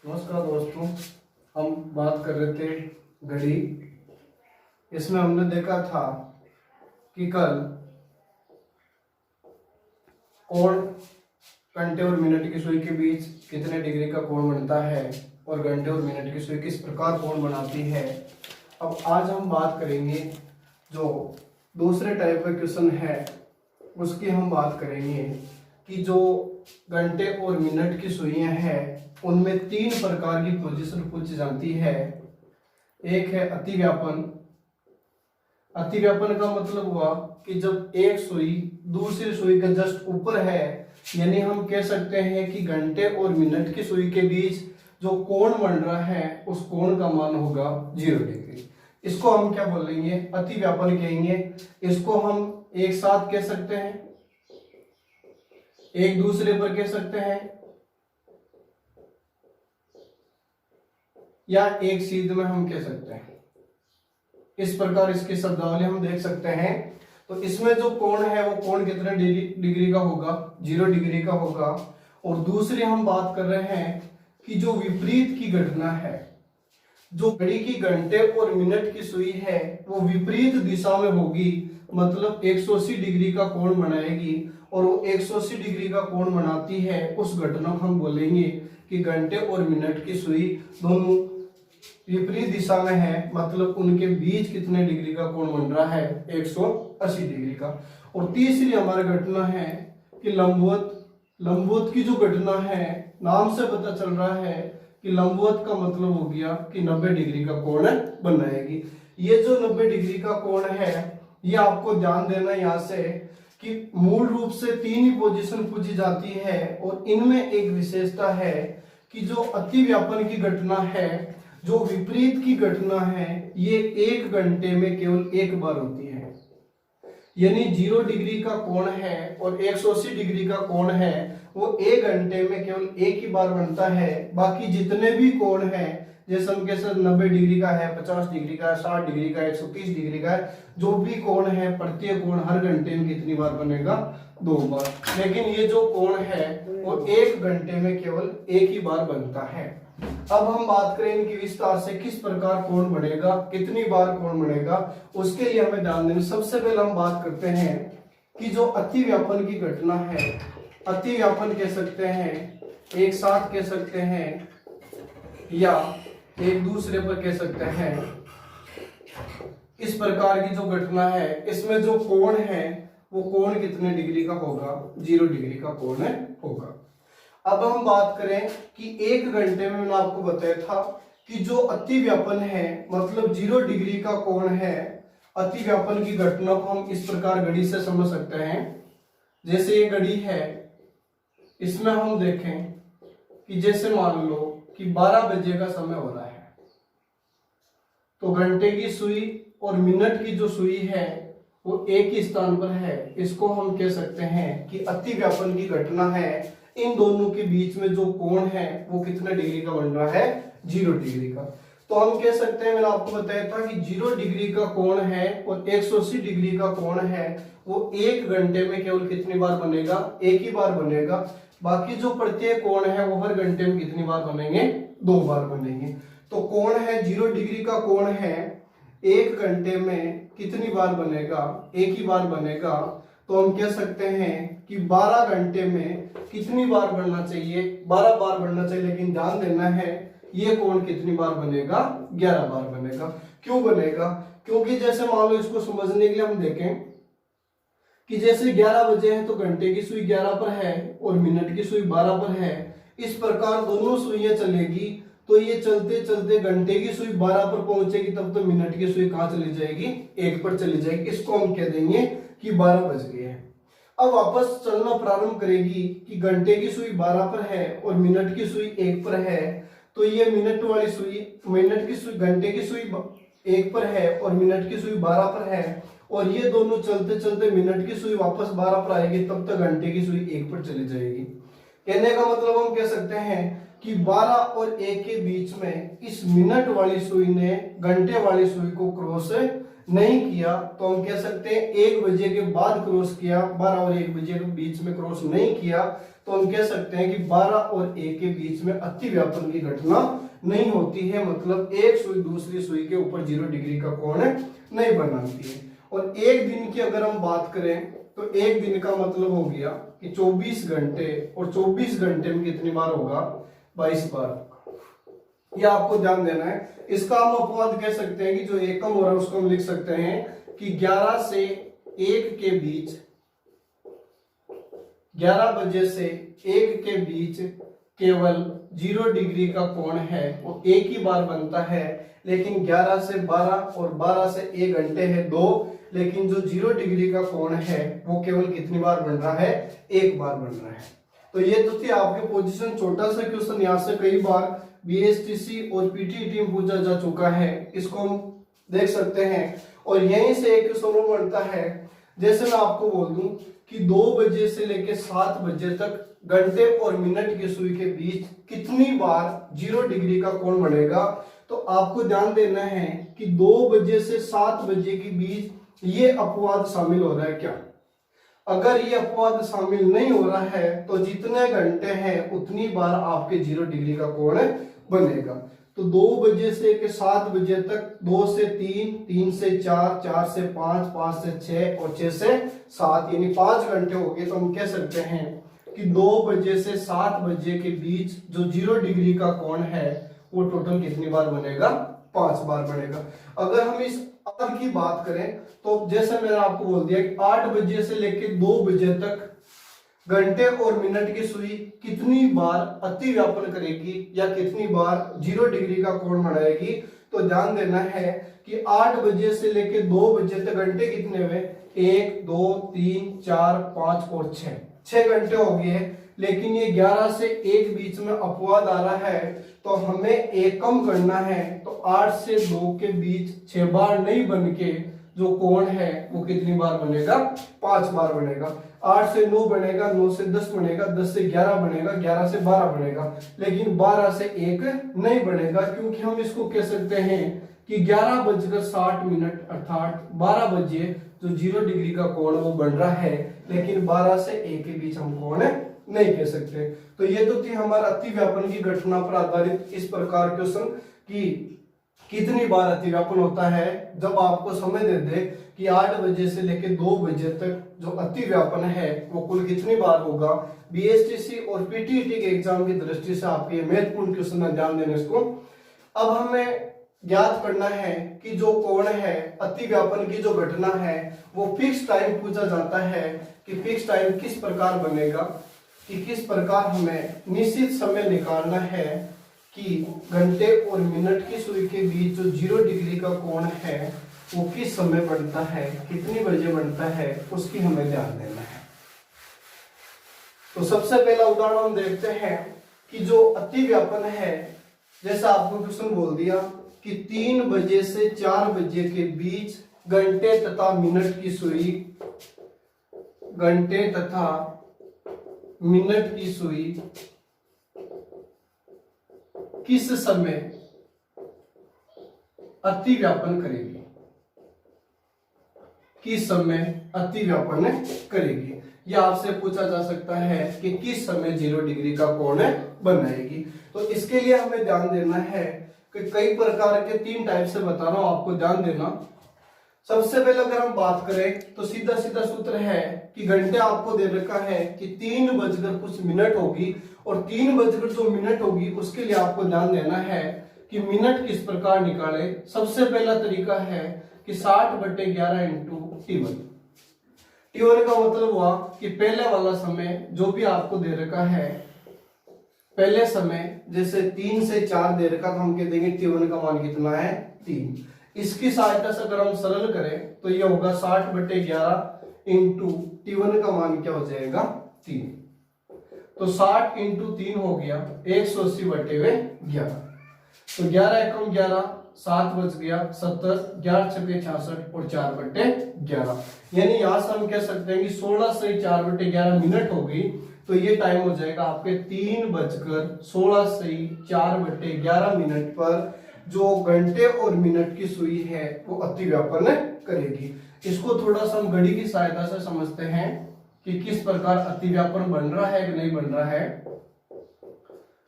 नमस्कार दोस्तों, हम बात कर रहे थे घड़ी। इसमें हमने देखा था कि कल कोण घंटे और मिनट की सुई के बीच कितने डिग्री का कोण बनता है और घंटे और मिनट की सुई किस प्रकार कोण बनाती है। अब आज हम बात करेंगे जो दूसरे टाइप का क्वेश्चन है उसकी हम बात करेंगे कि जो घंटे और मिनट की सुइयां हैं उनमें 3 प्रकार की पोजीशन पूछी जाती है। एक है अतिव्यापन। अतिव्यापन का मतलब हुआ कि जब एक सुई दूसरी सुई के जस्ट ऊपर है, यानी हम कह सकते हैं कि घंटे और मिनट की सुई के बीच जो कोण बन रहा है उस कोण का मान होगा 0 डिग्री। इसको हम क्या बोलेंगे? अतिव्यापन कहेंगे। इसको हम एक साथ कह सकते हैं, एक दूसरे पर कह सकते हैं, या एक सीध में हम कह सकते हैं। इस प्रकार इसकी शब्दावली हम देख सकते हैं। तो इसमें जो कोण है वो कोण कितने डिग्री का होगा? 0 डिग्री का होगा। और दूसरी हम बात कर रहे हैं कि जो विपरीत की घटना है, जो घड़ी की घंटे और मिनट की सुई है वो विपरीत दिशा में होगी, मतलब 180 डिग्री का कोण बनाएगी। और वो 180 डिग्री का कोण बनाती है उस घटना को हम बोलेंगे कि घंटे और मिनट की सुई दोनों विपरीत दिशा में है, मतलब उनके बीच कितने डिग्री का कोण बन रहा है? 180 डिग्री का। और तीसरी हमारी घटना है कि लंबवत। लंबवत की जो घटना है, नाम से पता चल रहा है कि लंबवत का मतलब हो गया कि 90 डिग्री का कोण बनाएगी। ये जो 90 डिग्री का कोण है ये आपको ध्यान देना यहाँ से कि मूल रूप से 3 ही पोजीशन पूछी जाती है। और इनमें एक विशेषता है कि जो अतिव्यापन की घटना है, जो विपरीत की घटना है, ये 1 घंटे में केवल एक बार होती है। यानी 0 डिग्री का कोण है और 180 डिग्री का कोण है वो 1 घंटे में केवल एक ही बार बनता है। बाकी जितने भी कोण हैं, जैसे हम कह सकते 90 डिग्री का है, 50 डिग्री का है, 60 डिग्री का है, 130 डिग्री का है, जो भी कोण है प्रत्येक कोण हर घंटे में कितनी बार बनेगा? 2 बार। लेकिन ये जो कोण है वो 1 घंटे में केवल एक ही बार बनता है। अब हम बात करें इनकी विस्तार से, किस प्रकार कोण बनेगा, कितनी बार कोण बनेगा, उसके लिए हमें ध्यान देना। सबसे पहले हम बात करते हैं कि जो अतिव्यापन की घटना है, अतिव्यापन कह सकते हैं, एक साथ कह सकते हैं, या एक दूसरे पर कह सकते हैं। इस प्रकार की जो घटना है इसमें जो कोण है वो कोण कितने डिग्री का होगा? 0 डिग्री का कोण होगा। अब हम बात करें कि 1 घंटे में मैंने आपको बताया था कि जो अतिव्यापन है मतलब 0 डिग्री का कोण है, अतिव्यापन की घटना को हम इस प्रकार घड़ी से समझ सकते हैं। जैसे ये घड़ी है, इसमें हम देखें कि जैसे मान लो कि 12 बजे का समय हो रहा है, तो घंटे की सुई और मिनट की जो सुई है वो एक ही स्थान पर है। इसको हम कह सकते हैं कि अतिव्यापन की घटना है। इन दोनों के बीच में जो कोण है वो कितने डिग्री का बन रहा है? 0 डिग्री का। तो हम कह सकते हैं, मैंने आपको बताया था कि 0 डिग्री का कोण है और 180 डिग्री का कोण है, वो 1 घंटे में केवल कितनी बार बनेगा? एक ही बार बनेगा। बाकी जो प्रत्येक कोण है वो हर घंटे में कितनी बार बनेंगे? 2 बार बनेंगे। तो कोण है 0 डिग्री का कोण है, 1 घंटे में कितनी बार बनेगा? एक ही बार बनेगा। तो हम कह सकते हैं कि 12 घंटे में कितनी बार बढ़ना चाहिए? 12 बार बढ़ना चाहिए। लेकिन ध्यान देना है ये कोण कितनी बार बनेगा? 11 बार बनेगा। क्यों बनेगा? क्योंकि जैसे मान लो, इसको समझने के लिए हम देखें कि जैसे 11 बजे है तो घंटे की सुई 11 पर है और मिनट की सुई 12 पर है। इस प्रकार दोनों सुइयां चलेगी तो ये चलते चलते घंटे की सुई 12 पर पहुंचेगी, तब तो मिनट की सुई कहां चली जाएगी? 1 पर चली जाएगी। इसको हम कह देंगे कि 12 बज गए हैं। अब वापस चलना प्रारंभ करेगी कि घंटे की सुई 12 पर है और मिनट की सुई 1 पर है। तो ये मिनट वाली सुई, मिनट की सुई, घंटे की सुई 1 पर है और मिनट की सुई 12 पर है, और ये दोनों चलते चलते मिनट की सुई वापस 12 पर आएगी, तब तक घंटे की सुई 1 पर चली जाएगी। कहने का मतलब हम कह सकते हैं कि 12 और 1 के बीच में इस मिनट वाली सुई ने घंटे वाली सुई को क्रॉस नहीं किया। तो हम कह सकते हैं 1 बजे के बाद क्रॉस किया, 12 और 1 बजे के बीच में क्रॉस नहीं किया, तो हम कह सकते हैं कि 12 और 1 के बीच में अति व्यापन की घटना नहीं होती है, मतलब एक सुई दूसरी सुई के ऊपर 0 डिग्री का कोण नहीं बनाती है। और एक दिन की अगर हम बात करें तो एक दिन का मतलब हो गया कि 24 घंटे, और 24 घंटे में कितनी बार होगा, 22 बार। ये आपको ध्यान देना है। इसका हम अपवाद कह सकते हैं कि जो एकम हो रहा है उसको हम लिख सकते हैं कि 11 से 1 के बीच, 11 बजे से 1 के बीच केवल 0 डिग्री का कोण है, वो एक ही बार बनता है। लेकिन 11 से 12 और 12 से 1 घंटे है 2, लेकिन जो 0 डिग्री का कोण है वो केवल कितनी बार बन रहा है, एक बार बन रहा है। तो ये तो थी आपके पोजीशन। छोटा सा क्वेश्चन यहाँ से कई बार बीएसटीसी और पीटीईटी में पूछा जा चुका है, इसको हम देख सकते हैं। और यहीं से एक क्वेश्चन बनता है, जैसे मैं आपको बोल दूं कि 2 बजे से लेकर 7 बजे तक घंटे और मिनट की सुई के बीच कितनी बार 0 डिग्री का कोण बनेगा। तो आपको ध्यान देना है कि 2 बजे से 7 बजे के बीच ये अपवाद शामिल हो रहा है क्या। अगर ये अपवाद शामिल नहीं हो रहा है तो जितने घंटे हैं उतनी बार आपके 0 डिग्री का कोण बनेगा। तो 2 बजे से 7 बजे तक 2 से 3, 3 से 4, 4 से 5, 5 से 6 और 6 से 7 यानी 5 घंटे हो गए। तो हम कह सकते हैं कि 2 बजे से 7 बजे के बीच जो 0 डिग्री का कोण है वो टोटल कितनी बार बनेगा, 5 बार बनेगा। अगर हम इस आध की बात करें तो जैसे मैंने आपको बोल दिया कि 8 बजे से लेकर 2 बजे तक घंटे और मिनट की सुई कितनी बार अति व्यापन करेगी या कितनी बार 0 डिग्री का कोण बनाएगी। तो ध्यान देना है कि 8 बजे से लेकर 2 बजे तक घंटे कितने हुए, 1 2 3 4 5 और 6 घंटे हो गए। लेकिन ये 11 से 1 बीच में अपवाद आ रहा है, तो हमें एकम करना है। तो 8 से 2 के बीच 6 बार नहीं बन के जो कोण है वो कितनी बार बनेगा, 5 बार बनेगा। 8 से 9 बनेगा, 9 से 10 बनेगा, 10 से 11 बनेगा, 11 से 12 बनेगा, लेकिन 12 से 1 नहीं बनेगा। क्योंकि हम इसको कह सकते हैं कि 11:60 अर्थात 12 बजे जो 0 डिग्री का कोण वो बन रहा है, लेकिन 12 से 1 के बीच हम कोण नहीं कह सकते। तो ये तो थी हमारा अति व्यापन की घटना पर आधारित इस प्रकार क्वेश्चन कि कितनी बार अति व्यापन होता है। जब आपको समय दे दे कि 8 बजे से लेकर 2 बजे तक जो अति व्यापन है वो कुल कितनी बार होगा, बीएसटीसी और पीटीईटी के एग्जाम की दृष्टि से आपके महत्वपूर्ण क्वेश्चन है, ध्यान देने इसको। अब हमें ज्ञात करना है कि जो कोण है, अति व्यापन की जो घटना है वो फिक्स टाइम पूछा जाता है कि फिक्स टाइम किस प्रकार बनेगा, कि किस प्रकार हमें निश्चित समय निकालना है कि घंटे और मिनट की सुई के बीच जो 0 डिग्री का कोण है वो किस समय बनता है, कितनी बजे बनता है, उसकी हमें ध्यान देना है। तो सबसे पहला उदाहरण हम देखते हैं कि जो अति व्यापन है, जैसा आपको क्वेश्चन बोल दिया कि 3 बजे से 4 बजे के बीच घंटे तथा मिनट की सुई, घंटे तथा मिनट की सुई किस समय अति व्यापन करेगी, किस समय अति व्यापन करेगी। यह आपसे पूछा जा सकता है कि किस समय 0 डिग्री का कोण बनाएगी। तो इसके लिए हमें ध्यान देना है कि कई प्रकार के 3 टाइप से बता रहा हूं, आपको ध्यान देना। सबसे पहले अगर हम बात करें तो सीधा सीधा सूत्र है कि घंटे आपको दे रखा है कि 3 बजकर कुछ मिनट होगी, और 3 बजकर जो मिनट होगी उसके लिए आपको ध्यान देना है कि मिनट किस प्रकार निकाले। सबसे पहला तरीका है कि 60/11 इंटू T1। T1 का मतलब हुआ कि पहले वाला समय जो भी आपको दे रखा है, पहले समय जैसे 3 से 4 दे रखा, तो हम कह देंगे T1 का मान कितना है, 3। इसकी सहायता से अगर हम सरल करें तो यह होगा 60/11 इंटू T1 का मान क्या हो जाएगा, 3। तो 60 इंटू 3 हो गया 180/11। तो 11 एकम 11, 7 बच गया 70, 11 छके 66 और 4/11। यानी यहां से हम कह सकते हैं कि 16 से 4/11 मिनट हो गई। तो ये टाइम हो जाएगा आपके 3:16 से 4/11 मिनट पर जो घंटे और मिनट की सुई है वो अति व्यापन करेगी। इसको थोड़ा सा हम घड़ी की सहायता से समझते हैं कि किस प्रकार अतिव्यापन बन रहा है कि नहीं बन रहा है।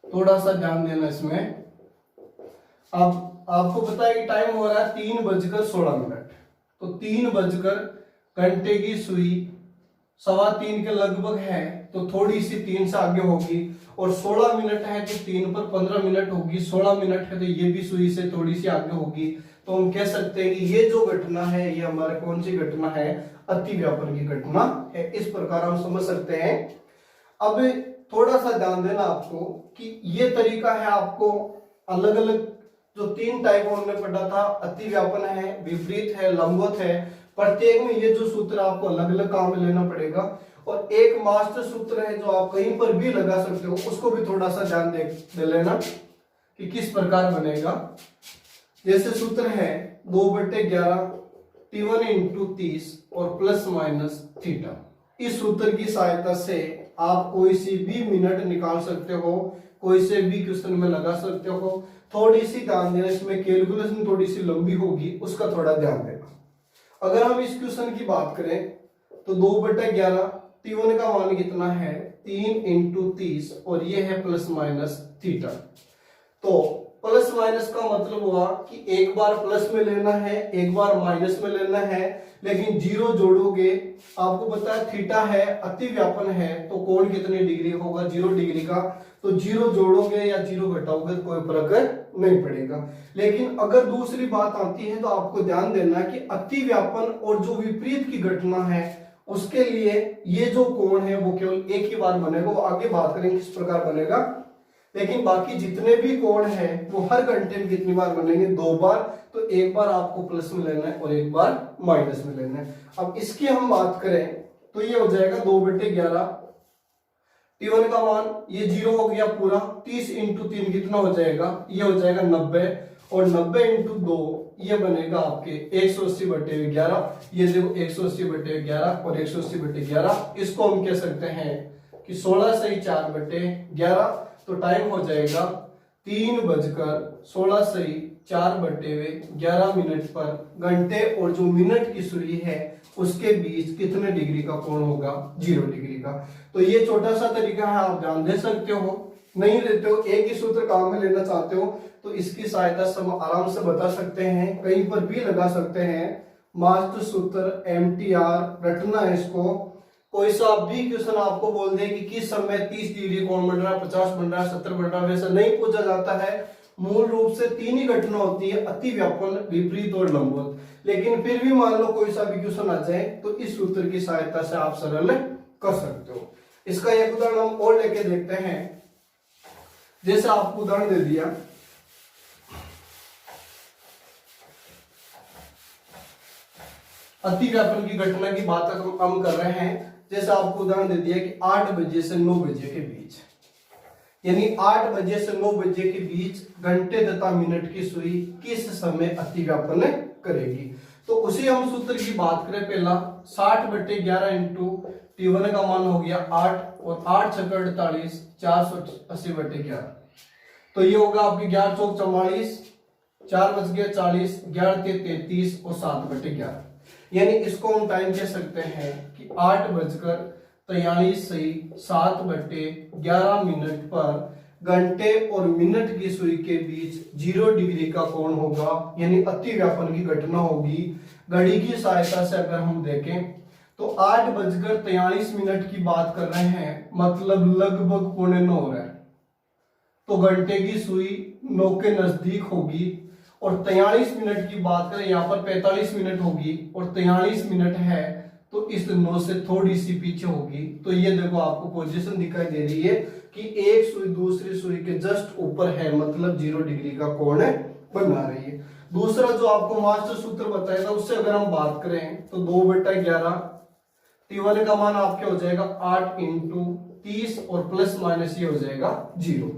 थोड़ा सा ध्यान देना इसमें। अब आपको पता है कि टाइम हो रहा है 3:16। तो 3 घंटे की सुई 3:15 के लगभग है, तो थोड़ी सी 3 से आगे होगी, और 16 मिनट है तो 3 पर 15 मिनट होगी, 16 मिनट है तो ये भी सुई से थोड़ी सी आगे होगी। तो हम कह सकते हैं कि ये जो घटना है ये हमारे कौन सी घटना है, अतिव्यापन की घटना है। इस प्रकार हम समझ सकते हैं। अब थोड़ा सा ध्यान देना आपको कि ये तरीका है, आपको अलग अलग जो 3 टाइप हमने पढ़ा था, अतिव्यापन है, विपरीत है, लंबवत है, प्रत्येक में ये जो सूत्र आपको अलग अलग काम में लेना पड़ेगा। और एक मास्टर सूत्र है जो आप कहीं पर भी लगा सकते हो, उसको भी थोड़ा सा ध्यान दे लेना कि किस प्रकार बनेगा। जैसे सूत्र है 2/11 T1 × 30 और प्लस माइनस थीटा। इस सूत्र की सहायता से आप कोई सी भी मिनट निकाल सकते हो, कोई से भी क्वेश्चन में लगा सकते हो। थोड़ी सी ध्यान देना, इसमें कैलकुलेशन थोड़ी सी लंबी होगी, उसका थोड़ा ध्यान देना। अगर हम इस क्वेश्चन की बात करें तो 2/11 T1 का मान कितना है 3 × 30 और ये है प्लस माइनस थीटा। तो प्लस माइनस का मतलब हुआ कि एक बार प्लस में लेना है, एक बार माइनस में लेना है, लेकिन जीरो जोड़ोगे। आपको पता है थीटा है, अतिव्यापन है, तो कोण कितनी डिग्री होगा 0 डिग्री का। तो जीरो जोड़ोगे या जीरो घटाओगे तो कोई फर्क नहीं पड़ेगा। लेकिन अगर दूसरी बात आती है तो आपको ध्यान देना है कि अतिव्यापन और जो विपरीत की घटना है उसके लिए ये जो कोण है वो केवल एक ही बार बनेगा। वो आगे बात करेंगे किस प्रकार बनेगा। लेकिन बाकी जितने भी कोण है वो हर घंटे में कितनी बार बनेंगे, 2 बार। तो एक बार आपको प्लस में लेना है और एक बार माइनस में लेना है। अब इसकी हम बात करें तो ये हो जाएगा 2/11 T1 का मान ये 0 हो गया पूरा। 30 × 3 कितना हो जाएगा, ये हो जाएगा 90, और 90 × 2 ये बनेगा आपके 180/11। ये देखो 180/11 और 180/11। इसको हम कह सकते हैं कि 16 से 4/11। तो टाइम हो जाएगा 3:16 से 4/11 मिनट पर घंटे। और जो मिनट की सुई है उसके बीच कितने डिग्री का कोण होगा, 0 डिग्री का। तो ये छोटा सा तरीका है, आप ध्यान दे सकते हो। नहीं देते हो, एक ही सूत्र काम में लेना चाहते हो तो इसकी सहायता से हम आराम से बता सकते हैं, कहीं पर भी लगा सकते हैं। मास्टर सूत्र MTR रटना है इसको। कोई सा भी क्वेश्चन आपको बोल दे कि किस समय 30 डिग्री कोण बन रहा है, 50 बन रहा है, 70 बन रहा है, वैसा नहीं पूछा जाता है। मूल रूप से 3 ही घटना होती है, अतिव्यापन, विपरीत और लंबवत। लेकिन फिर भी मान लो कोई सा भी क्वेश्चन आ जाए तो इस सूत्र की सहायता से आप सरल कर सकते हो। इसका एक उदाहरण हम और लेके देखते हैं। जैसे आपको उदाहरण दे दिया, अतिव्यापन की घटना की बात हम कर रहे हैं। जैसे आपको उदाहरण दे दिया कि 8 बजे से 9 बजे के बीच, यानी 8 बजे से 9 बजे के बीच घंटे तथा मिनट की सुई किस समय अतिव्यापन करेगी। तो उसी हम सूत्र की बात करें। पहला 60/11 × T1 का मान हो गया 8 और 8 × 6 = 48, 480/11। तो ये होगा आपकी 11 × 4 = 44, 4 बज गया 40, 11 × 3 = 33 और 7/11। यानी इसको हम टाइम कह सकते हैं कि 8:43 से 7/11 मिनट पर घंटे और मिनट की सुई के बीच 0 डिग्री का कोण होगा, यानी अतिव्यापन की घटना होगी। घड़ी की सहायता से अगर हम देखें तो 8:43 की बात कर रहे हैं, मतलब लगभग 8:45 हो रहा है। तो घंटे की सुई 9 के नजदीक होगी। और 43 मिनट की बात करें, यहाँ पर 45 मिनट होगी और 43 मिनट है तो इस 9 से थोड़ी सी पीछे होगी। तो ये देखो आपको पोजीशन दिखाई दे रही है कि एक सुई दूसरी सुई के जस्ट ऊपर है, मतलब 0 डिग्री का कोण बना रही है। दूसरा जो आपको मास्टर सूत्र बताया था उससे अगर हम बात करें तो 2/11 T1 का मान आपके हो जाएगा 8 × 30 और प्लस माइनस ये हो जाएगा 0।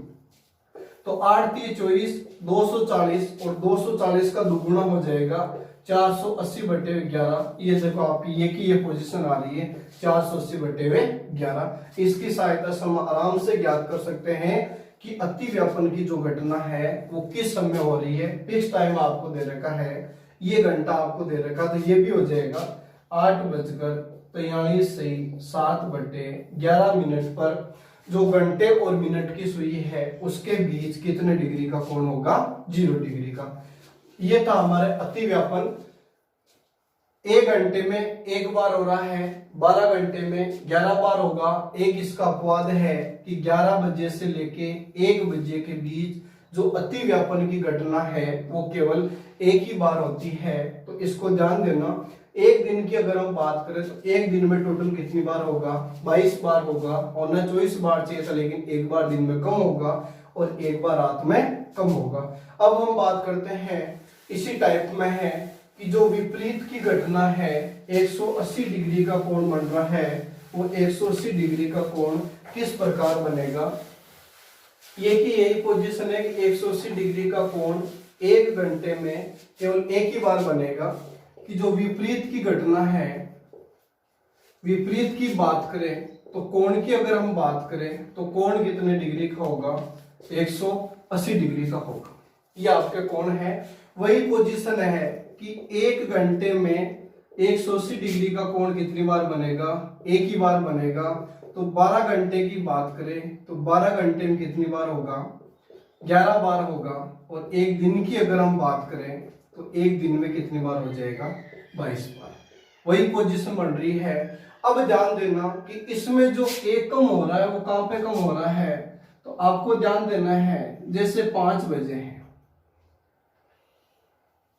तो 8 × 3 = 24, 240 और 240 का दुगुना हो जाएगा 480/11। ये देखो आपकी ये पोजीशन आ रही है 480/11। इसकी सहायता से हम आराम से ज्ञात कर सकते हैं कि अतिव्यापन की जो घटना है वो किस समय हो रही है। फिक्स टाइम आपको दे रखा है, ये घंटा आपको दे रखा, तो ये भी हो जाएगा 8 43 से 7/11 पर जो घंटे और मिनट की सुई है उसके बीच कितने डिग्री का कोण होगा? 0 डिग्री का। ये था हमारे अति व्यापन। 1 घंटे में 1 बार हो रहा है, 12 घंटे में 11 बार होगा। एक इसका अपवाद है कि 11 बजे से लेके 1 बजे के बीच जो अति व्यापन की घटना है वो केवल एक ही बार होती है, तो इसको ध्यान देना। एक दिन की अगर हम बात करें तो एक दिन में टोटल कितनी बार होगा? 22 बार होगा। होना 24 बार चाहिए था, लेकिन एक बार दिन में कम होगा और एक बार रात में कम होगा। अब हम बात करते हैं, इसी टाइप में है कि जो विपरीत की घटना है 180 डिग्री का कोण बन रहा है, वो 180 डिग्री का कोण किस प्रकार बनेगा? ये की यही पोजीशन है कि 180 डिग्री का कोण 1 घंटे में केवल एक ही बार बनेगा। कि जो विपरीत की घटना है, विपरीत की बात करें तो कोण की अगर हम बात करें तो कोण कितने डिग्री का होगा? 180 डिग्री का होगा। ये आपके कोण है। वही पोजीशन है कि 1 घंटे में 180 डिग्री का कोण कितनी बार बनेगा? एक ही बार बनेगा। तो 12 घंटे की बात करें तो 12 घंटे में कितनी बार होगा? 11 बार होगा। और एक दिन की अगर हम बात करें तो एक दिन में कितनी बार हो जाएगा? 22 बार। वही पोजीशन बन रही है। अब ध्यान देना कि इसमें जो एक कम हो रहा है वो कहां पे कम हो रहा है? तो आपको ध्यान देना है, जैसे 5 बजे है,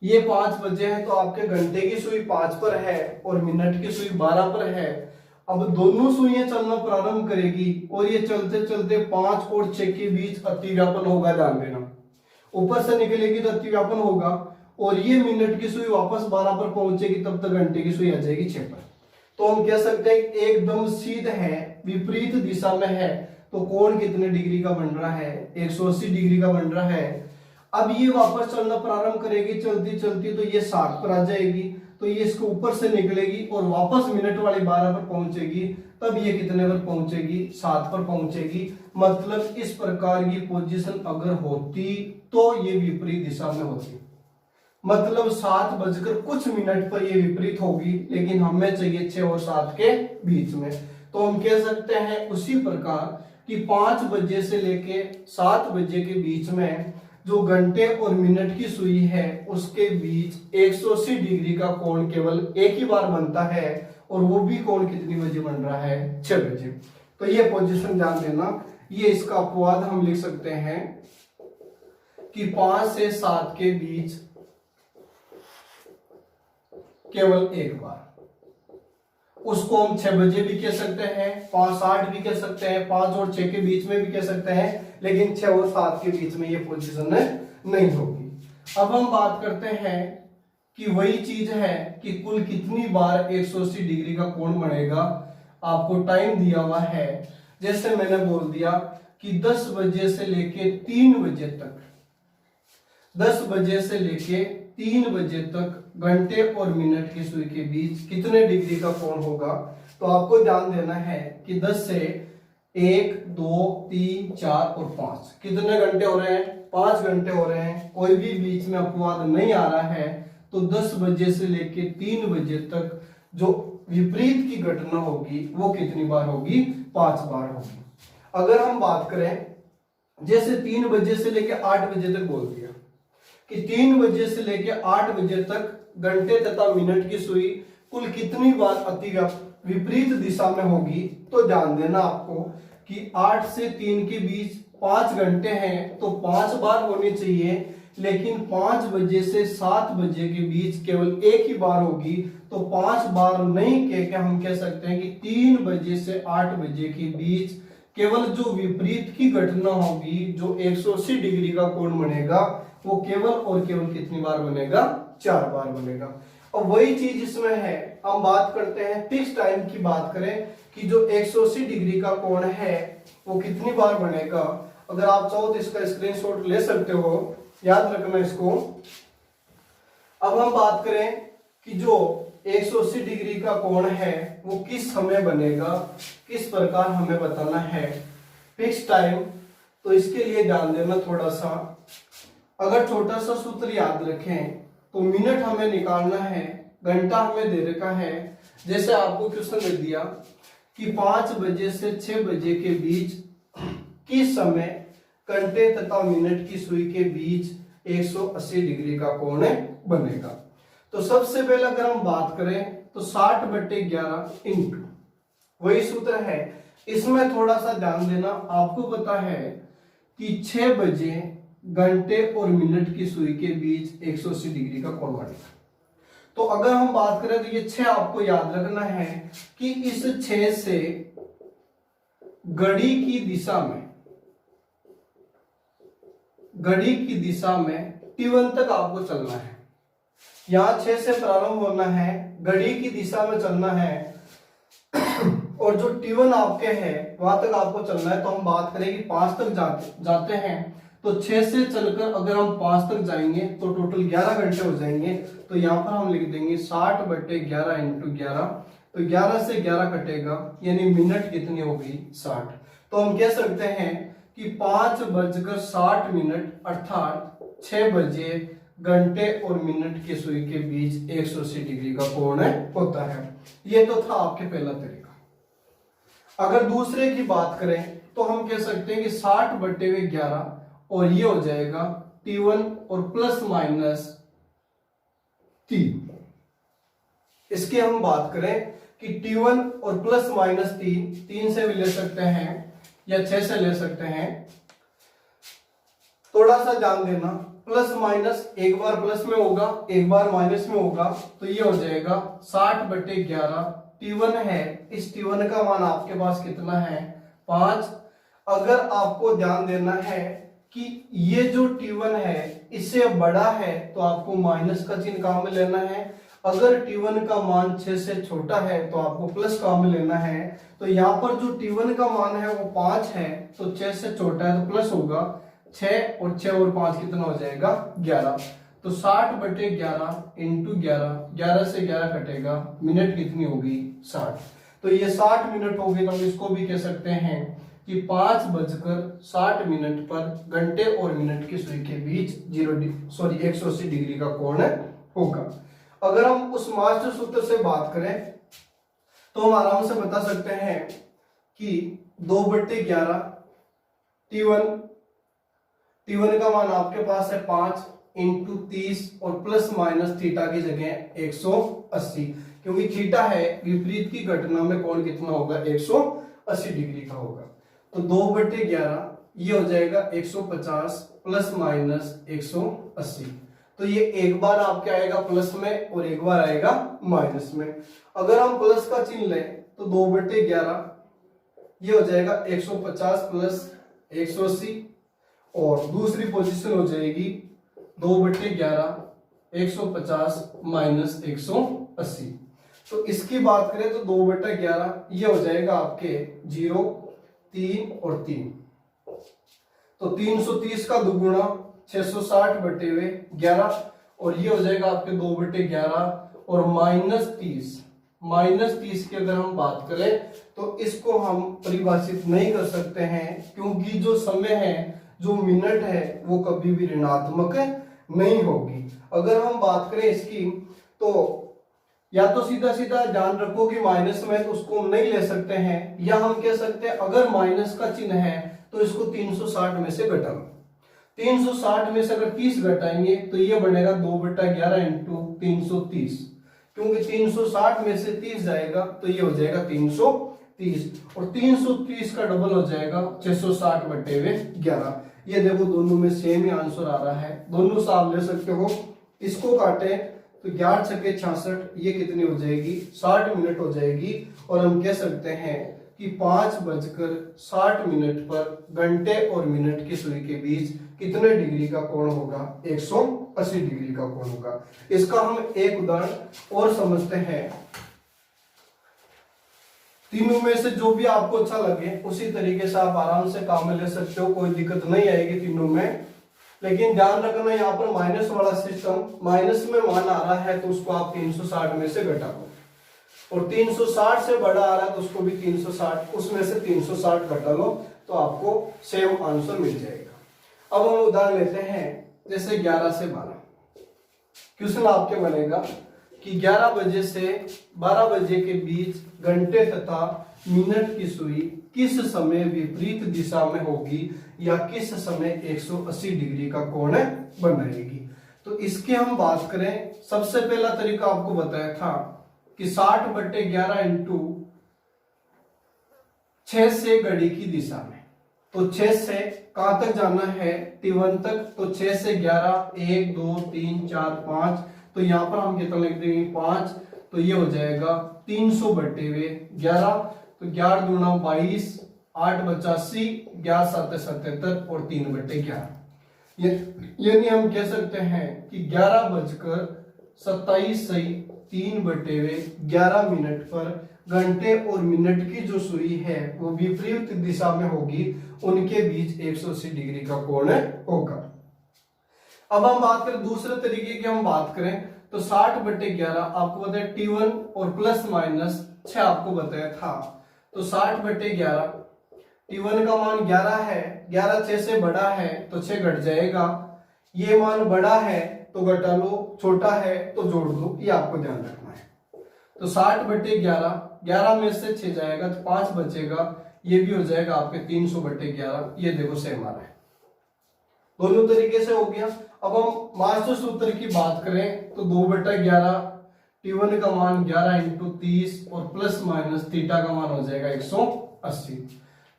ये 5 बजे है तो आपके घंटे की सुई 5 पर है और मिनट की सुई 12 पर है। अब दोनों सुइयां चलना प्रारंभ करेगी और ये चलते चलते 5 और 6 के बीच अतिव्यापन होगा। ध्यान देना, ऊपर से निकलेगी तो अतिव्यापन होगा और ये मिनट की सुई वापस 12 पर पहुंचेगी, तब तक घंटे की सुई आ जाएगी 6 पर। तो हम कह सकते हैं एकदम सीधा है, विपरीत दिशा में है, तो कोण कितने डिग्री का बन रहा है? 180 डिग्री का बन रहा है। अब ये वापस चलना प्रारंभ करेगी, चलती चलती तो ये 60 पर आ जाएगी, तो ये इसके ऊपर से निकलेगी और वापस मिनट वाली 12 पर पहुंचेगी, तब ये कितने पर पहुंचेगी? 7 पर पहुंचेगी। मतलब इस प्रकार की पोजीशन अगर होती तो ये विपरीत दिशा में होती। मतलब 7 बजकर कुछ मिनट पर ये विपरीत होगी, लेकिन हमें चाहिए 6 और 7 के बीच में। तो हम कह सकते हैं उसी प्रकार कि 5 बजे से लेके 7 बजे के बीच में जो घंटे और मिनट की सुई है उसके बीच 180 डिग्री का कोण केवल एक ही बार बनता है, और वो भी कोण कितनी बजे बन रहा है? 6 बजे। तो ये पोजीशन ध्यान देना। ये इसका अपवाद हम लिख सकते हैं कि 5 से 7 के बीच केवल एक बार। उसको हम 6 बजे भी कह सकते हैं, 5:08 भी कह सकते हैं, 5 और 6 के बीच में भी कह सकते हैं, लेकिन 6 और 7 के बीच में ये पोजीशन नहीं होगी। अब हम बात करते हैं कि वही चीज है कि कुल कितनी बार 180 डिग्री का कोण बनेगा। आपको टाइम दिया हुआ है, जैसे मैंने बोल दिया कि 10 बजे से लेके 3 बजे तक, 10 बजे से लेके 3 बजे तक घंटे और मिनट की सुई के बीच कितने डिग्री का कोण होगा? तो आपको ध्यान देना है कि 10 से 1, 2, 3, 4 और 5 कितने घंटे हो रहे हैं? 5 घंटे हो रहे हैं। कोई भी बीच में अपवाद नहीं आ रहा है। तो 10 बजे से लेके 3 बजे तक जो विपरीत की घटना होगी वो कितनी बार होगी? 5 बार होगी। अगर हम बात करें, जैसे 3 बजे से लेके 8 बजे तक बोल दिया कि 3 बजे से लेके 8 बजे तक घंटे तथा मिनट की सुई कुल कितनी बार अति विपरीत दिशा में होगी? तो ध्यान देना आपको कि 8 से 3 के बीच 5 घंटे हैं तो 5 बार होनी चाहिए, लेकिन 5 बजे से 7 बजे के बीच केवल एक ही बार होगी। तो 5 बार नहीं कह के हम कह सकते हैं कि 3 बजे से 8 बजे के बीच केवल जो विपरीत की घटना होगी, जो 180 डिग्री का कोण बनेगा, वो केवल और केवल कितनी बार बनेगा? 4 बार बनेगा। और वही चीज इसमें है। हम बात करते हैं फिक्स टाइम की। बात करें कि जो 180 डिग्री का कोण है वो कितनी बार बनेगा। अगर आप चाहो तो इसका स्क्रीनशॉट ले सकते हो, याद रखना इसको। अब हम बात करें कि जो 180 डिग्री का कोण है वो किस समय बनेगा, किस प्रकार हमें बताना है फिक्स टाइम। तो इसके लिए ध्यान देना थोड़ा सा। अगर छोटा सा सूत्र याद रखें तो मिनट हमें निकालना है घंटा हमें दे रखा है, जैसे आपको क्वेश्चन दे दिया कि 5 बजे से 6 बजे के बीच किस समय घंटे तथा मिनट की सुई के बीच 180 डिग्री का कोण बनेगा। तो सबसे पहले अगर हम बात करें तो 60/11 इंटू वही सूत्र है। इसमें थोड़ा सा ध्यान देना, आपको पता है कि 6 बजे घंटे और मिनट की सुई के बीच 180 डिग्री का कोण बनेगा। तो अगर हम बात करें तो ये 6 आपको याद रखना है कि इस 6 से घड़ी की दिशा में T1 तक आपको चलना है। यहां 6 से प्रारंभ होना है, घड़ी की दिशा में चलना है और जो T1 आपके है वहां तक आपको चलना है। तो हम बात करें कि 5 तक जाते हैं, तो 6 से चलकर अगर हम 5 तक जाएंगे तो टोटल 11 घंटे हो जाएंगे। तो यहाँ पर हम लिख देंगे 60/11 इंटू 11। तो 11 से 11 कटेगा, यानी मिनट कितनी होगी 60। तो हम कह सकते हैं कि 5:60 अर्थात 6 बजे घंटे और मिनट की सुई के बीच 180 डिग्री का कोण होता है। ये तो था आपके पहला तरीका। अगर दूसरे की बात करें तो हम कह सकते हैं कि 60/11 और ये हो जाएगा T1 और प्लस माइनस 3। इसकी हम बात करें कि T1 और प्लस माइनस 3 से भी ले सकते हैं या 6 से ले सकते हैं। थोड़ा सा ध्यान देना, प्लस माइनस एक बार प्लस में होगा, एक बार माइनस में होगा। तो ये हो जाएगा 60/11 T1 है, इस T1 का मान आपके पास कितना है 5। अगर आपको ध्यान देना है कि ये जो T1 है इससे बड़ा है तो आपको माइनस का चिन्ह काम में लेना है। अगर T1 का मान 6 से छोटा है तो आपको प्लस काम में लेना है। तो यहाँ पर जो T1 का मान है वो 5 है, तो 6 से छोटा है तो प्लस होगा। 6 और 6 और 5 कितना हो जाएगा 11। तो 60/11 इंटू 11, 11 से 11 कटेगा, मिनट कितनी होगी 60। तो ये 60 मिनट हो गई। तो हम इसको भी कह सकते हैं कि 5:60 पर घंटे और मिनट की सुई के बीच 180 डिग्री का कोण होगा। अगर हम उस मास्टर सूत्र से बात करें तो हम आराम से बता सकते हैं कि 2/11 T1 का मान आपके पास है 5 इंटू 30 और प्लस माइनस थीटा की जगह 180, क्योंकि थीटा है विपरीत की घटना में कोण कितना होगा 180 डिग्री का होगा। तो 2/11 ये हो जाएगा 150 प्लस माइनस 180। तो ये एक बार आपके आएगा प्लस में और एक बार आएगा माइनस में। अगर हम प्लस का चिन्ह लें तो 2/11 ये हो जाएगा 150 प्लस 180 और दूसरी पोजीशन हो जाएगी 2/11 150 माइनस 180। तो इसकी बात करें तो 2/11 ये हो जाएगा आपके 0, 3 और 3। तो 330 का दुगुना 660/11 और ये हो जाएगा आपके 2/11 और माइनस 30 की अगर हम बात करें तो इसको हम परिभाषित नहीं कर सकते हैं, क्योंकि जो समय है जो मिनट है वो कभी भी ऋणात्मक नहीं होगी। अगर हम बात करें इसकी तो या तो सीधा सीधा ध्यान रखो कि माइनस में तो उसको हम नहीं ले सकते हैं, या हम कह सकते हैं अगर माइनस का चिन्ह है तो इसको 360 में से घटाओ। 360 में से अगर 30 घटाएंगे तो ये बनेगा 2/11 इंटू 330, क्योंकि 360 में से 30 जाएगा तो ये हो जाएगा 330 और 330 का डबल हो जाएगा 660/11। ये देखो दोनों में सेम ही आंसर आ रहा है, दोनों से आप ले सकते हो। इसको काटे तो 11 छक्के 66, ये कितनी हो जाएगी 60 मिनट हो जाएगी। और हम कह सकते हैं कि 5:60 पर घंटे और मिनट की सुई के बीच कितने डिग्री का कोण होगा 180 डिग्री का कोण होगा। इसका हम एक उदाहरण और समझते हैं। तीनों में से जो भी आपको अच्छा लगे उसी तरीके से आप आराम से काम में ले सकते हो, कोई दिक्कत नहीं आएगी तीनों में। लेकिन ध्यान रखना यहाँ पर माइनस वाला सिस्टम, माइनस में मान आ रहा है तो उसको आप 360 में से घटा लो, और 360 से बड़ा आ रहा है तो उसको भी 360, उसमें से 360 घटा लो तो आपको सेम आंसर मिल जाएगा। अब हम उदाहरण लेते हैं, जैसे 11 से 12 क्वेश्चन आपके बनेगा कि 11 बजे से 12 बजे के बीच घंटे तथा मिनट की सुई किस समय विपरीत दिशा में होगी या किस समय 180 डिग्री का कोण बनाएगी। तो इसके हम बात करें, सबसे पहला तरीका आपको बताया था कि 60/11 इंटू 6 से घड़ी की दिशा में, तो 6 से कहां तक जाना है, T1 तक, तो 6 से 11, 1 2 3 4 5, तो यहां पर हम कितना लिख देंगे 5, तो ये हो जाएगा 300/11, तो 11 दूना 22, 8 बचा 80, 11 7 77 और 3/11। यानी हम कह सकते हैं कि 11:27 सही 3/11 मिनट पर घंटे और मिनट की जो सुई है वो विपरीत दिशा में होगी, उनके बीच 180 डिग्री का कोण होगा। अब हम बात करें दूसरे तरीके की, हम बात करें तो 60/11 आपको बताया T1 और प्लस माइनस 6 आपको बताया था, तो 60/11 T1 का मान 11 है, 11 6 से बड़ा है तो 6 घट जाएगा, ये मान बड़ा है तो घटा लो, छोटा है तो जोड़ दो, ये आपको ध्यान रखना है। तो 60/11, 11 में से 6 जाएगा तो 5 बचेगा, ये भी हो जाएगा आपके 300/11, ये देखो सेम आ रहा है। दोनों तरीके से हो गया। अब हम मास्टर सूत्र की बात करें तो 2/11, T1 का मान 11 इंटू 30 और प्लस माइनस थीटा का मान हो जाएगा 180,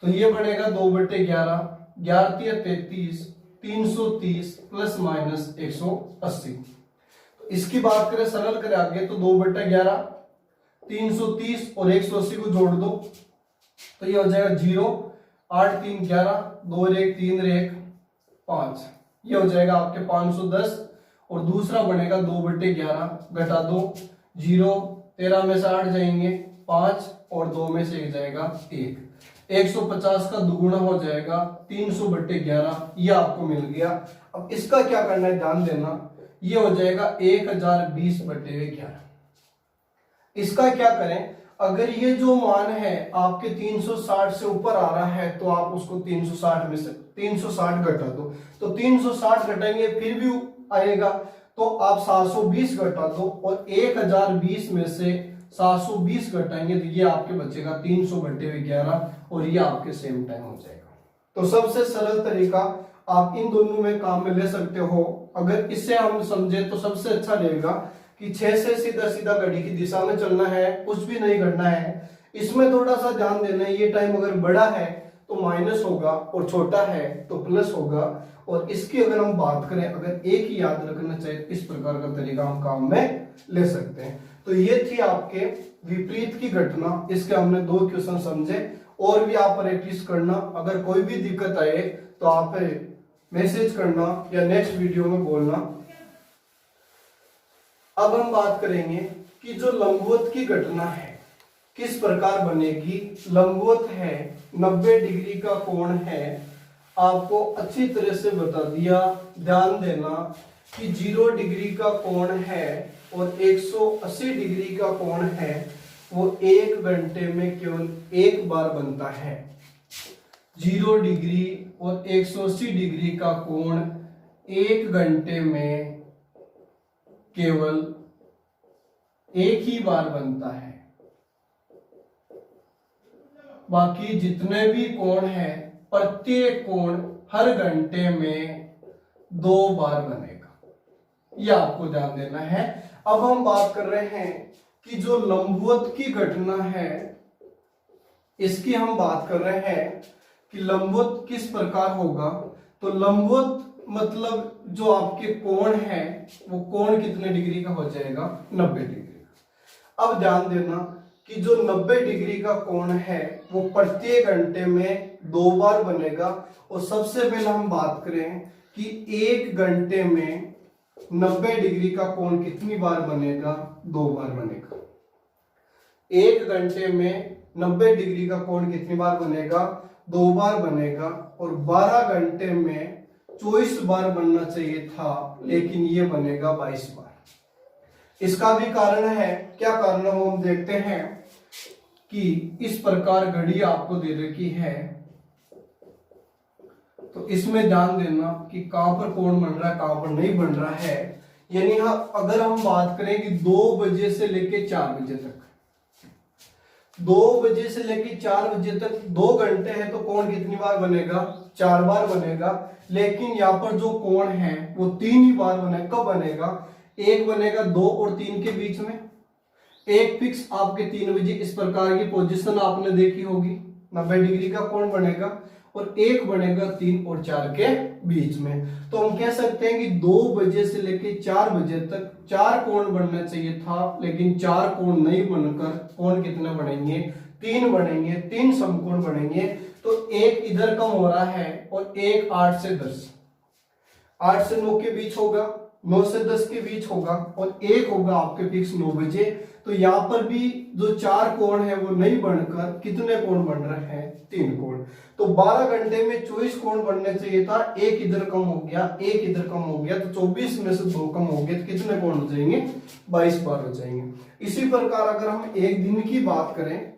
तो ये बनेगा 2/11, 11 33, 330 प्लस माइनस 180। इसकी बात करें, सरल करें आगे, तो 2/11, 330 और 180 को जोड़ दो तो ये हो जाएगा 0, 8 3 11, 2 1 3 1 5, ये हो जाएगा आपके 510, और दूसरा बनेगा 2/11 घटा दो 0, 13 में से 8 जाएंगे 5 और 2 में से 1 जाएगा 1, 150 का दुगुना हो जाएगा 300/11, ये आपको मिल गया। अब इसका क्या करना है, ध्यान देना, ये हो जाएगा 1020/11। इसका क्या करें, अगर ये जो मान है आपके 360 से ऊपर आ रहा है तो आप उसको 360 में से 360 घटा दो, तो 360 घटाएंगे फिर भी आएगा, तो आप 720 घटा दो, और 1020 में से 720 घटाएंगे तो ये आपके बचेगा 300/11, और ये आपके सेम टाइम हो जाएगा। तो सबसे सरल तरीका आप इन दोनों में काम में ले सकते हो। अगर इससे हम समझे तो सबसे अच्छा रहेगा कि 6 से सीधा सीधा घड़ी की दिशा में चलना है, कुछ भी नहीं करना है। इसमें थोड़ा सा ध्यान देना है, ये टाइम अगर बड़ा है तो माइनस होगा और छोटा है तो प्लस होगा। और इसकी अगर हम बात करें, अगर एक ही याद रखना चाहिए, इस प्रकार का तरीका हम काम में ले सकते हैं। तो ये थी आपके विपरीत की घटना, इसके हमने 2 क्वेश्चन समझे, और भी आप प्रैक्टिस करना। अगर कोई भी दिक्कत आए तो आप मैसेज करना या नेक्स्ट वीडियो में बोलना। अब हम बात करेंगे कि जो लंबवत की घटना है किस प्रकार बनेगी। लंबवत है, 90 डिग्री का कोण है, आपको अच्छी तरह से बता दिया। ध्यान देना कि 0 डिग्री का कोण है और 180 डिग्री का कोण है, वो 1 घंटे में केवल एक बार बनता है। 0 डिग्री और 180 डिग्री का कोण 1 घंटे में केवल एक ही बार बनता है। बाकी जितने भी कोण हैं, प्रत्येक कोण हर घंटे में 2 बार बनेगा, यह आपको ध्यान देना है। अब हम बात कर रहे हैं कि जो लंबवत की घटना है, इसकी हम बात कर रहे हैं कि लंबवत किस प्रकार होगा। तो लंबवत मतलब जो आपके कोण है वो कोण कितने डिग्री का हो जाएगा, 90 डिग्री का। अब ध्यान देना कि जो 90 डिग्री का कोण है वो प्रत्येक घंटे में 2 बार बनेगा। और सबसे पहले हम बात करें कि 1 घंटे में 90 डिग्री का कोण कितनी बार बनेगा, 2 बार बनेगा। 1 घंटे में 90 डिग्री का कोण कितनी बार बनेगा, 2 बार बनेगा। और 12 घंटे में 24 बार बनना चाहिए था, लेकिन ये बनेगा 22 बार। इसका भी कारण है, क्या कारण है वो हम देखते हैं कि इस प्रकार घड़ी आपको दे रखी है, तो इसमें ध्यान देना कि कहां पर कोण बन रहा है, कहां पर नहीं बन रहा है। यानी अगर हम बात करें कि 2 बजे से लेके 4 बजे तक, 2 बजे से लेके 4 बजे तक 2 घंटे है, तो कोण कितनी बार बनेगा? 4 बार बनेगा। लेकिन यहाँ पर जो कोण है वो 3 ही बार बने। कब बनेगा? एक बनेगा 2 और 3 के बीच में, एक फिक्स आपके 3 बजे, इस प्रकार की पोजीशन आपने देखी होगी, 90 डिग्री का कोण बनेगा, और एक बनेगा 3 और 4 के बीच में। तो हम कह सकते हैं कि 2 बजे से लेके 4 बजे तक 4 कोण बनना चाहिए था, लेकिन 4 कोण नहीं बनकर कोण कितने बनेंगे? 3 बनेंगे, 3 समकोण बनेंगे। तो एक इधर कम हो रहा है और एक 8 से 10, 8 से 9 के बीच होगा, 9 से 10 के बीच होगा, और एक होगा आपके फिक्स 9 बजे। तो यहाँ पर भी जो 4 कोण है वो नहीं बनकर कितने कोण बन रहे हैं? 3 कोण। तो 12 घंटे में 24 कोण बनने चाहिए था, एक इधर कम हो गया, एक इधर कम हो गया, तो 24 में से 2 कम हो गए, तो कितने कोण हो जाएंगे? 22 बार हो जाएंगे। इसी प्रकार अगर हम एक दिन की बात करें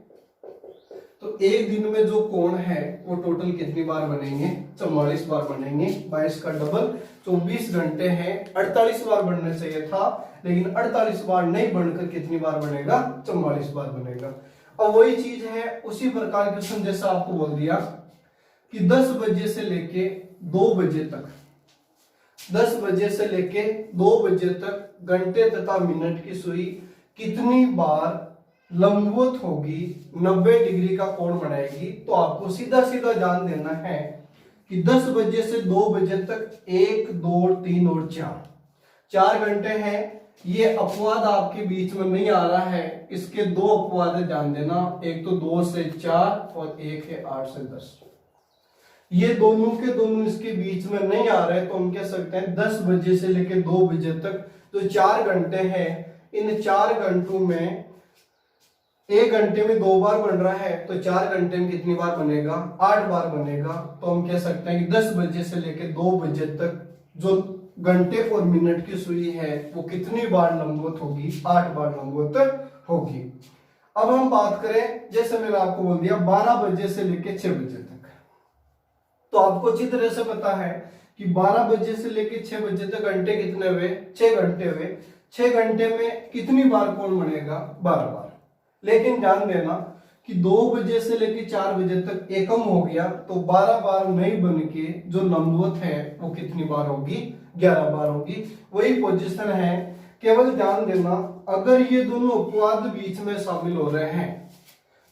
तो एक दिन में जो कोण है वो टोटल कितनी बार बनेंगे? 44 बार बनेंगे। 22 का डबल 24 घंटे हैं, 48 बार बनने चाहिए था, लेकिन 48 बार नहीं बनकर कितनी बार बनेगा? 44 बार बनेगा। अब वही चीज है, उसी प्रकार क्वेश्चन जैसा आपको बोल दिया कि 10 बजे से लेके 2 बजे तक, 10 बजे से लेके 2 बजे तक घंटे तथा मिनट की सुई कितनी बार लंबवत होगी, 90 डिग्री का कोण बनाएगी। तो आपको सीधा सीधा जान देना है कि 10 बजे से 2 बजे तक 1, 2, 3 और 4 घंटे हैं। ये अपवाद आपके बीच में नहीं आ रहा है, इसके 2 अपवाद है, जान देना। एक तो 2 से 4 और एक है 8 से 10। ये दोनों के दोनों इसके बीच में नहीं आ रहे, तो हम कह सकते हैं 10 बजे से लेकर 2 बजे तक जो 4 घंटे हैं, इन 4 घंटों में एक घंटे में 2 बार बन रहा है, तो 4 घंटे में कितनी बार बनेगा? 8 बार बनेगा। तो हम कह सकते हैं कि 10 बजे से लेकर 2 बजे तक जो घंटे और मिनट की सुई है वो कितनी बार लंबवत होगी? 8 बार लंबवत होगी। अब हम बात करें, जैसे मैंने आपको बोल दिया 12 बजे से लेकर 6 बजे तक, तो आपको अच्छी तरह से पता है कि 12 बजे से लेकर 6 बजे तक घंटे कितने हुए? 6 घंटे हुए। 6 घंटे में कितनी बार कोण बनेगा? 12 बार। लेकिन ध्यान देना कि 2 बजे से लेकर 4 बजे तक एकम हो गया, तो 12 बार नहीं बन के जो लंबवत है वो कितनी बार होगी? 11 बार होगी। वही पोजीशन है, केवल ध्यान देना अगर ये दोनों अपवाद बीच में शामिल हो रहे हैं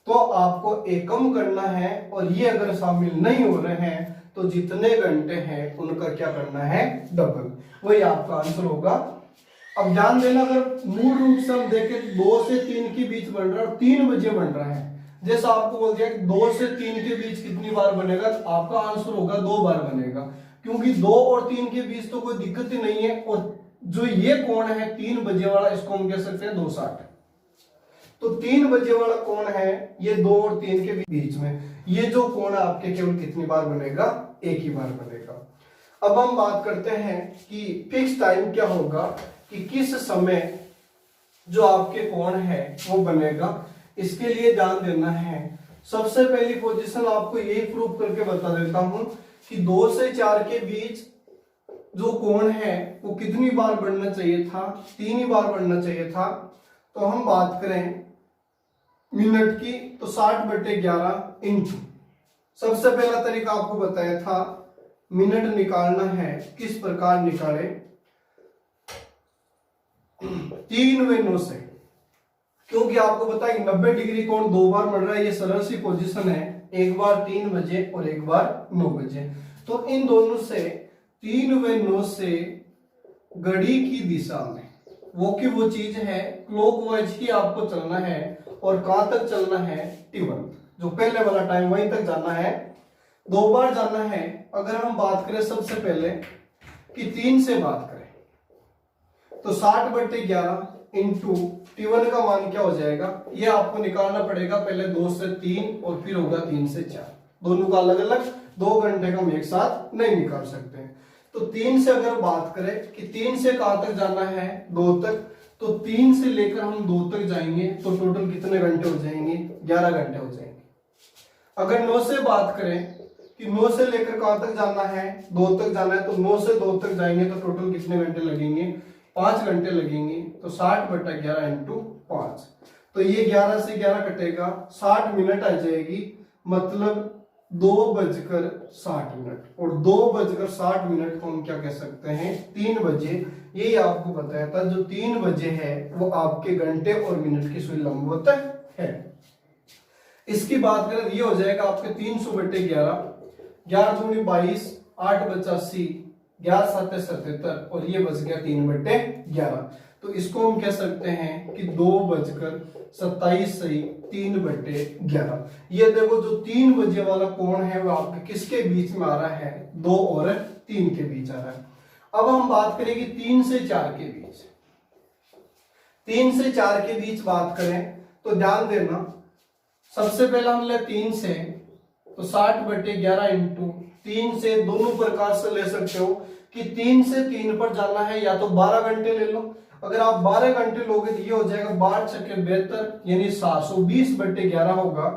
तो आपको एकम करना है, और ये अगर शामिल नहीं हो रहे हैं तो जितने घंटे हैं उनका क्या करना है? डबल। वही आपका आंसर होगा। अब ध्यान देना, अगर मूल रूप से हम देखें 2 से 3 के बीच बन रहा है और 3 बजे बन रहा है, जैसा आपको बोल दिया कि 2 से 3 के बीच कितनी बार बनेगा, तो आपका आंसर होगा 2 बार बनेगा, क्योंकि 2 और 3 के बीच तो कोई दिक्कत ही नहीं है। और जो ये कोण है 3 बजे वाला, इसको हम कह सकते हैं 260। तो 3 बजे वाला कोण है ये 2 और 3 के बीच में, ये जो कोण आपके केवल कितनी बार बनेगा? एक ही बार बनेगा। अब हम बात करते हैं कि फिक्स टाइम क्या होगा, कि किस समय जो आपके कोण है वो बनेगा। इसके लिए ध्यान देना है, सबसे पहली पोजीशन आपको यही प्रूव करके बता देता हूं कि 2 से 4 के बीच जो कोण है वो कितनी बार बढ़ना चाहिए था? 3 ही बार बढ़ना चाहिए था। तो हम बात करें मिनट की, तो 60/11 इंटू, सबसे पहला तरीका आपको बताया था मिनट निकालना है, किस प्रकार निकाले? 3 व 9 से, क्योंकि आपको पता है 90 डिग्री कोण 2 बार बढ़ रहा है, ये सरल सी पोजीशन है, एक बार 3 बजे और एक बार 9 बजे। तो इन दोनों से 3 व 9 से घड़ी की दिशा में वो चीज है, क्लॉकवाइज ही आपको चलना है, और कहां तक चलना है? T1, जो पहले वाला टाइम वहीं तक जाना है, 2 बार जाना है। अगर हम बात करें सबसे पहले कि 3 से बात करें, तो 60/11 इंटू T1 का मान क्या हो जाएगा? ये आपको निकालना पड़ेगा, पहले 2 से 3 और फिर होगा 3 से 4, दोनों का अलग अलग, 2 घंटे का हम एक साथ नहीं निकाल सकते। तो 3 से अगर बात करें कि 3 से कहां तक जाना है? 2 तक, तो 3 से लेकर हम 2 तक जाएंगे तो टोटल कितने घंटे हो जाएंगे? 11 घंटे हो जाएंगे। अगर 9 से बात करें कि 9 से लेकर कहां तक जाना है? 2 तक जाना है, तो 9 से 2 तक जाएंगे तो टोटल कितने घंटे लगेंगे? 5 घंटे लगेंगे, तो 60/11 इंटू 5, तो ये 11 से 11 कटेगा, 60 मिनट आ जाएगी, मतलब 2:60। और 2:60 को हम क्या कह सकते हैं, 3 बजे। यही आपको बताया था, जो 3 बजे है वो आपके घंटे और मिनट की सुई लंबवत है। इसकी बात करें, ये हो जाएगा आपके 300/11, 11 दूनी 22, 8×5 = 80, 11 7 77, और ये बच गया 3/11। तो इसको हम कह सकते हैं कि 2:27 सही 3/11। ये देखो, जो 3 बजे वाला कोण है वो आपके किसके बीच में आ रहा है, 2 और 3 के बीच आ रहा है। अब हम बात करेंगे 3 से 4 के बीच। 3 से 4 के बीच बात करें तो ध्यान देना, सबसे पहला हम ले 3 से, तो 60/11 इंटू 3 से दोनों प्रकार से ले सकते हो कि 3 से 3 पर जाना है, या तो 12 घंटे ले लो। अगर आप 12 घंटे लोगे तो ये हो जाएगा 12 छक्के 72, यानी 720/11 होगा,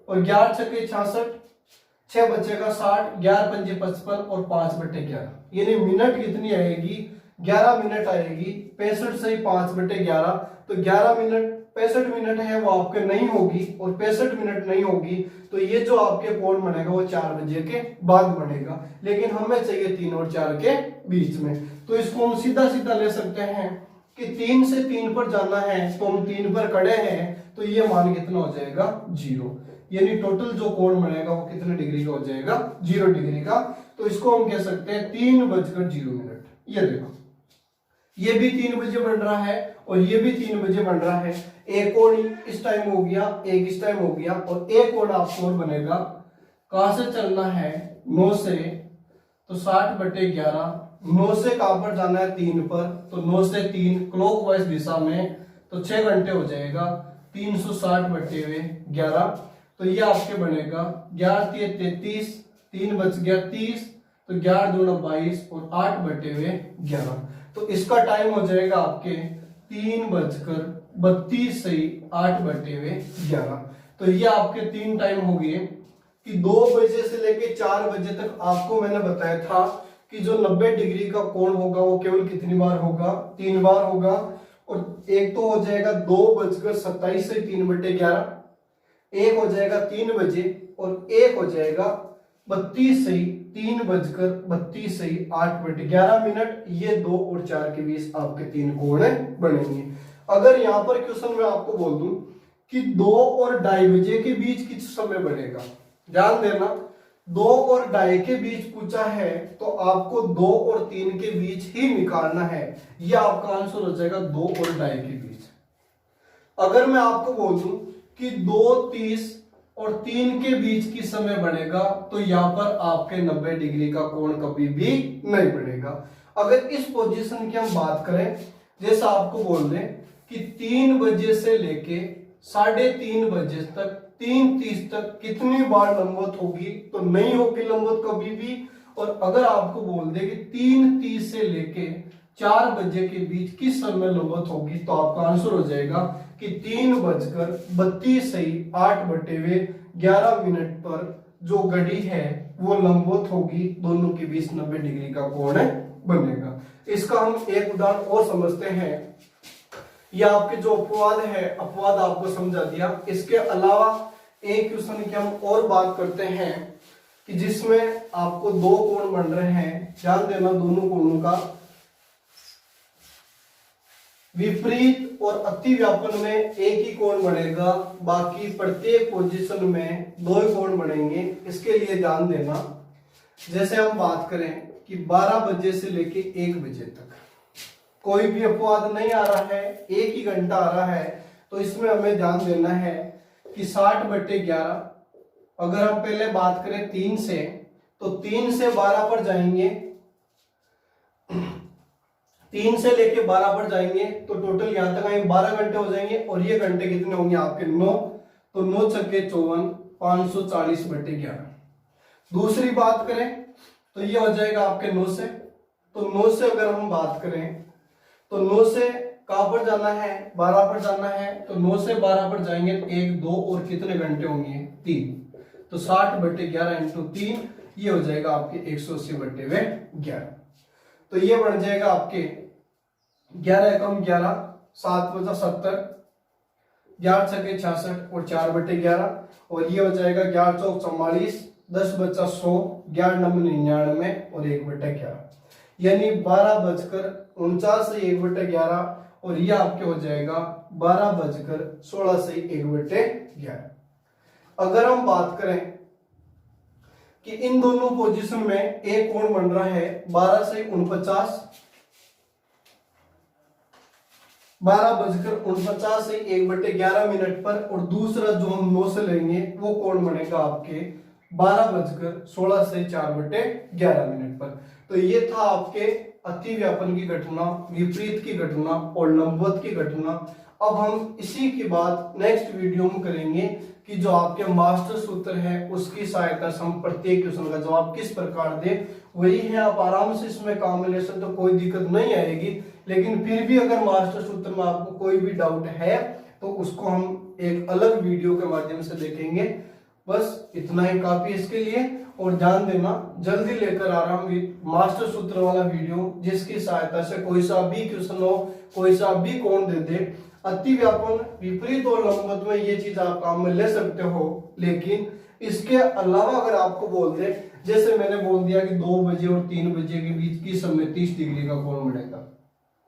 और 11 छक्के 66, 6 बचेगा 60, 11 पंजे 55, और 5/11, यानी मिनट कितनी आएगी, 11 मिनट आएगी। 65 सही 5/11, तो 11 मिनट 65 मिनट है वो आपके नहीं होगी, और 65 मिनट नहीं होगी, तो ये जो आपके कोण बनेगा वो 4 बजे के बाद बनेगा, लेकिन हमें चाहिए 3 और 4 के बीच में। तो इसको हम सीधा सीधा ले सकते हैं कि 3 से 3 पर जाना है, तो हम 3 पर खड़े हैं, तो ये मान कितना हो जाएगा, 0, यानी टोटल जो कोण बनेगा वो कितने डिग्री का हो जाएगा, 0 डिग्री का। तो इसको हम कह सकते हैं 3:0। ये देखो, ये भी 3 बजे बन रहा है, और ये भी 3 बजे बन रहा है। एक कोण इस टाइम हो गया, एक इस टाइम हो गया, और एक कोण आपको और बनेगा। कहां से चलना है, 9 से, तो 60/11, 9 से कहां पर जाना है, 3 पर, तो 9 से 3 क्लॉकवाइज दिशा में, तो 6 घंटे हो जाएगा, 360/11। तो ये आपके बनेगा 11 × 33, 3 बच गया 30, तो 11 दूना 22, और 8/11। तो इसका टाइम हो जाएगा आपके 3:32 सही 8/11। तो ये आपके 3 टाइम हो गए कि 2 बजे से लेके 4 बजे तक। आपको मैंने बताया था कि जो 90 डिग्री का कोण होगा वो केवल कितनी बार होगा, 3 बार होगा। और एक तो हो जाएगा 2:27 से 3/11, एक हो जाएगा 3 बजे, और एक हो जाएगा 32 सही 3:32 सही 8/11 मिनट। ये 2 और 4 के बीच आपके 3 कोण बनेंगे। अगर यहां पर क्वेश्चन में आपको बोल दूं कि 2 और 2:30 बजे के बीच किस समय बनेगा, ध्यान देना, 2 और 2:30 के बीच पूछा है, तो आपको 2 और 3 के बीच ही निकालना है। यह आपका आंसर हो जाएगा 2 और 2:30 के बीच। अगर मैं आपको बोल दूं कि 2:30 और 3 के बीच की समय बनेगा, तो यहां पर आपके 90 डिग्री का कोण कभी भी नहीं बनेगा। अगर इस पोजीशन की हम बात करें, जैसा आपको बोल दें कि 3 बजे से लेके 3:30 बजे तक, 3:30 तक कितनी बार लंबवत होगी, तो नहीं होगी लंबवत कभी भी। और अगर आपको बोल दे कि 3:30 से लेके 4 बजे के बीच किस समय लंबवत होगी, तो आपका आंसर हो जाएगा कि 3:32 सही 8/11 मिनट पर जो घड़ी है वो लंबवत होगी, दोनों के बीच 90 डिग्री का कोण बनेगा। इसका हम एक उदाहरण और समझते हैं। यह आपके जो अपवाद है, अपवाद आपको समझा दिया। इसके अलावा एक क्वेश्चन की हम और बात करते हैं कि जिसमें आपको 2 कोण बन रहे हैं। ध्यान देना, दोनों कोणों का विपरीत और अति व्यापन में एक ही कोण बनेगा, बाकी प्रत्येक पोजीशन में 2 कोण बनेंगे। इसके लिए ध्यान देना, जैसे हम बात करें कि 12 बजे से लेके 1 बजे तक कोई भी अपवाद नहीं आ रहा है, एक ही घंटा आ रहा है, तो इसमें हमें ध्यान देना है कि 60/11। अगर हम पहले बात करें 3 से, तो 3 से 12 पर जाएंगे, 3 से लेके 12 पर जाएंगे, तो टोटल यहां तक आएंगे 12 घंटे हो जाएंगे। और ये घंटे कितने होंगे आपके 9, तो 9 छक्के 54, 540/11। दूसरी बात करें तो ये हो जाएगा आपके 9 से, तो 9 से अगर हम बात करें तो 9 से कहां पर जाना है, 12 पर जाना है, तो 9 से 12 पर जाएंगे, 1 2 और कितने घंटे होंगे, 3, तो 60/11 इंटू 3, ये हो जाएगा आपके 180/11। तो ये बन जाएगा आपके 11 एकम 11, 7 बचा 70, 11 छके 66 और 4/11, और ये हो जाएगा 11 चौक 44, 10 बचा 100, 11 नम 99 और 1/11, यानी 12:49 से 1/11, और ये आपके हो जाएगा 12:16 से 1/11। अगर हम बात करें कि इन दोनों पोजीशन में एक कोण बन रहा है 12 से 49, 12:49 से 1/11 मिनट पर, और दूसरा जो हम 9 से लेंगे वो कोण बनेगा आपके 12:16 से 4/11 मिनट पर। तो ये था आपके अति व्यापन की घटना, विपरीत की घटना और लंबवत की घटना। अब हम इसी की बात नेक्स्ट वीडियो में करेंगे कि जो आपके मास्टर सूत्र है उसकी सहायता से हम प्रत्येक क्वेश्चन का जवाब किस प्रकार दे। वही है, आप आराम से इसमें काम में ले सकते हो, कोई दिक्कत नहीं आएगी। लेकिन फिर भी अगर मास्टर सूत्र में आपको कोई भी डाउट है तो उसको हम एक अलग वीडियो के माध्यम से देखेंगे। बस इतना ही काफी इसके लिए। और ध्यान देना, जल्दी लेकर आ रहा हूं मास्टर सूत्र वाला वीडियो, जिसकी सहायता से कोई सा भी क्वेश्चन हो, कोई सा भी कोण दे दे, अति व्यापन, विपरीत और लंबवत में ये चीज आप काम में ले सकते हो। लेकिन इसके अलावा अगर आपको बोल दे, जैसे मैंने बोल दिया कि 2 बजे और 3 बजे के बीच की समय 30 डिग्री का कोण बनेगा,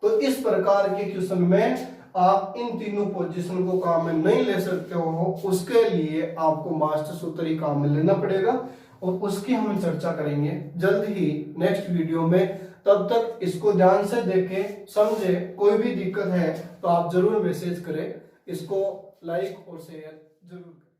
तो इस प्रकार के क्वेश्चन में आप इन तीनों पोजीशन को काम में नहीं ले सकते हो। उसके लिए आपको मास्टर सूत्र ही काम में लेना पड़ेगा, और उसकी हम चर्चा करेंगे जल्द ही नेक्स्ट वीडियो में। तब तक इसको ध्यान से देखें, समझे। कोई भी दिक्कत है तो आप जरूर मैसेज करें, इसको लाइक और शेयर जरूर करें।